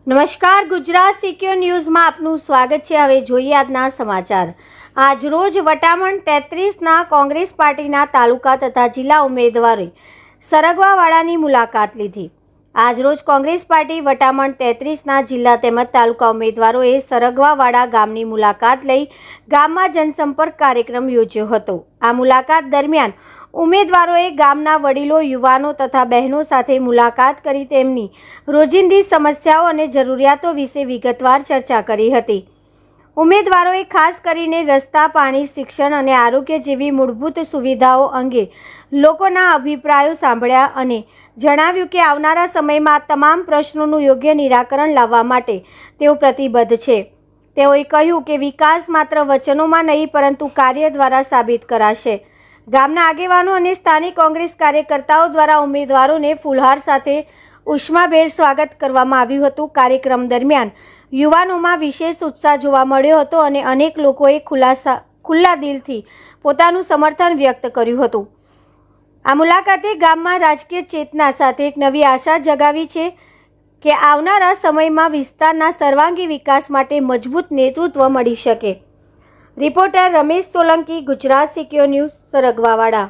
નમસ્કાર, ગુજરાત સિક્યોર ન્યૂઝમાં આપનું સ્વાગત છે। હવે જોઈએ આજના સમાચાર। આજરોજ વટામણ 33ના કોંગ્રેસ પાર્ટીના તાલુકા તથા જિલ્લા ઉમેદવારોએ સરગવાવાડાની મુલાકાત લીધી। આજરોજ કોંગ્રેસ પાર્ટી વટામણ 33ના જિલ્લા તેમજ તાલુકા ઉમેદવારોએ સરગવાવાડા ગામની મુલાકાત લઈ ગામમાં જનસંપર્ક કાર્યક્રમ યોજ્યો હતો। આ મુલાકાત દરમિયાન ઉમેદવારોએ ગામના વડીલો, યુવાનો તથા બહેનો સાથે મુલાકાત કરી તેમની રોજિંદી સમસ્યાઓ અને જરૂરિયાતો વિશે વિગતવાર ચર્ચા કરી હતી। ઉમેદવારોએ ખાસ કરીને રસ્તા, પાણી, શિક્ષણ અને આરોગ્ય જેવી મૂળભૂત સુવિધાઓ અંગે લોકોના અભિપ્રાયો સાંભળ્યા અને જણાવ્યું કે આવનારા સમયમાં તમામ પ્રશ્નોનું યોગ્ય નિરાકરણ લાવવા માટે તેઓ પ્રતિબદ્ધ છે। તેઓએ કહ્યું કે વિકાસ માત્ર વચનોમાં નહીં પરંતુ કાર્ય દ્વારા સાબિત કરાશે। ગામના આગેવાનો અને સ્થાનિક કોંગ્રેસ કાર્યકર્તાઓ દ્વારા ઉમેદવારોને ફૂલહાર સાથે ઉષ્માભેર સ્વાગત કરવામાં આવ્યું હતું। કાર્યક્રમ દરમિયાન યુવાનોમાં વિશેષ ઉત્સાહ જોવા મળ્યો હતો અને અનેક લોકોએ ખુલ્લા દિલથી પોતાનું સમર્થન વ્યક્ત કર્યું હતું। આ મુલાકાતે ગામમાં રાજકીય ચેતના સાથે એક નવી આશા જગાવી છે કે આવનારા સમયમાં વિસ્તારના સર્વાંગી વિકાસ માટે મજબૂત નેતૃત્વ મળી શકે। Reporter Ramesh Solanki, Gujarat secure news, સરગવાવાડા।